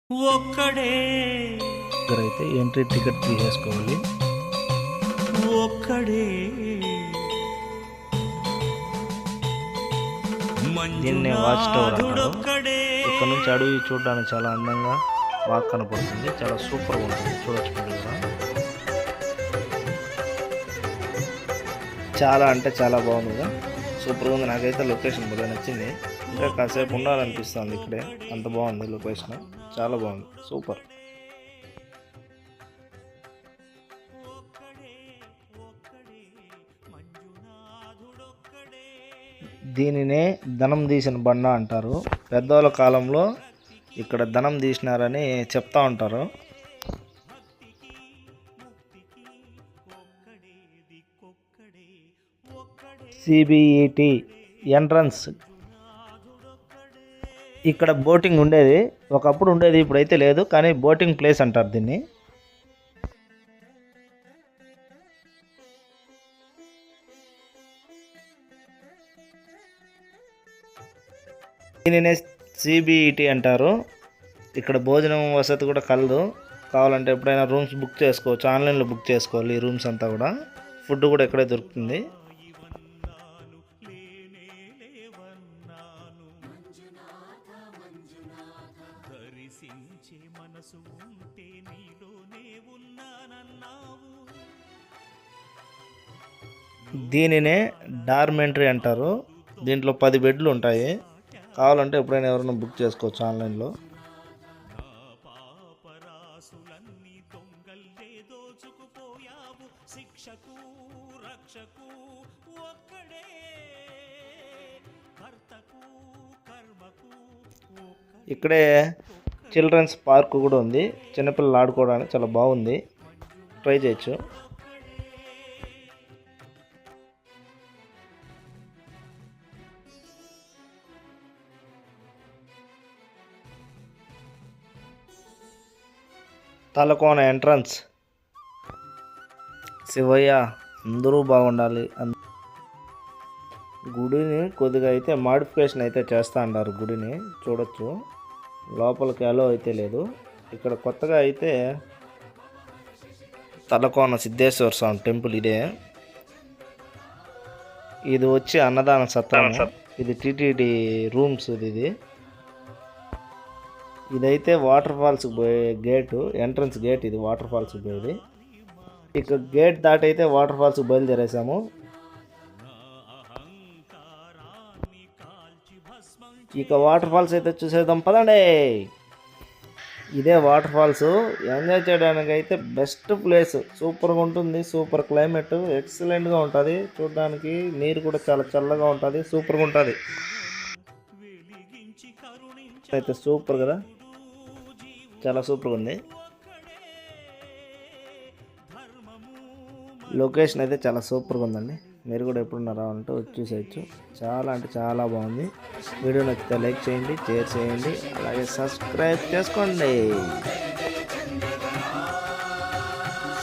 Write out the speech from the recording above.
ఒక్కడే అయితే entry ticket తీసేసుకోవాలి. ఒక్కడే దీన్ని వాచ్ టవర్ అంటారు. ఇక్కడ నుంచి అడవి చూడడానికి చాలా అందంగా బాగా కనపడుతుంది. చాలా సూపర్గా ఉంటుంది. చూడొచ్చు మీరు కూడా. చాలా అంటే చాలా బాగుంది. సూపర్గా ఉంది. నాకైతే లొకేషన్ బాగా నచ్చింది. ఇంకా కాసేపు ఉండాలనిపిస్తుంది ఇక్కడే. అంత బాగుంది లొకేషన్. చాలా బాగుంది. సూపర్. దీనినే ధనం తీసిన బండ అంటారు. పెద్దవాళ్ళ కాలంలో ఇక్కడ ధనం తీసినారని చెప్తా ఉంటారు. CBET entrance. ఇక్కడ బోటింగ్ ఉండేది. ఒకప్పుడు ఉండేది, ఇప్పుడైతే లేదు. కానీ బోటింగ్ ప్లేస్ అంటారు దీన్ని. దీనినే సిబిఈటి అంటారు. ఇక్కడ భోజనం వసతి కూడా కలదు. కావాలంటే ఎప్పుడైనా రూమ్స్ బుక్ చేసుకోవచ్చు. ఆన్లైన్లో బుక్ చేసుకోవాలి ఈ రూమ్స్ అంతా కూడా. ఫుడ్ కూడా ఇక్కడే దొరుకుతుంది. దీనినే డార్మెంటరీ అంటారు. దీంట్లో 10 బెడ్లు ఉంటాయి. కావాలంటే ఎప్పుడైనా ఎవరైనా బుక్ చేసుకోవచ్చు ఆన్లైన్లో. ఇక్కడే చిల్డ్రన్స్ పార్క్ కూడా ఉంది. చిన్నపిల్లలు ఆడుకోవడానికి చాలా బాగుంది. ట్రై చేయొచ్చు. తలకోన ఎంట్రన్స్. శివయ్య అందరూ బాగుండాలి. గుడిని కొద్దిగా అయితే మాడిఫికేషన్ అయితే చేస్తూ ఉంటారు. గుడిని చూడొచ్చు. లోపలికి అలో అయితే లేదు. ఇక్కడ కొత్తగా అయితే తలకోన సిద్ధేశ్వర స్వామి టెంపుల్ ఇదే. ఇది వచ్చి అన్నదాన సత్రం. ఇది టీటీడీ రూమ్స్. ఇదైతే వాటర్ ఫాల్స్ పోయే గేటు, ఎంట్రన్స్ గేట్. ఇది వాటర్ ఫాల్స్ పోయేది. ఇక గేట్ దాటి అయితే వాటర్ ఫాల్స్ బయలుదేరేసాము. ఇక వాటర్ ఫాల్స్ అయితే చూసేద్దాం పదండి. ఇదే వాటర్ ఫాల్స్. ఎంజాయ్ చేయడానికి అయితే బెస్ట్ ప్లేస్. సూపర్గా ఉంటుంది. Super climate. ఎక్సలెంట్గా ఉంటుంది. చూడడానికి నీరు కూడా చాలా చల్లగా ఉంటుంది. సూపర్గా ఉంటుంది. అయితే సూపర్ కదా. చాలా సూపర్గా ఉంది. లొకేషన్ అయితే చాలా సూపర్గా ఉందండి. మీరు కూడా ఎప్పుడున్నా రావాలంటే వచ్చి చూసేయచ్చు. చాలా అంటే చాలా బాగుంది. వీడియో నచ్చితే లైక్ చేయండి, షేర్ చేయండి, అలాగే సబ్స్క్రైబ్ చేసుకోండి.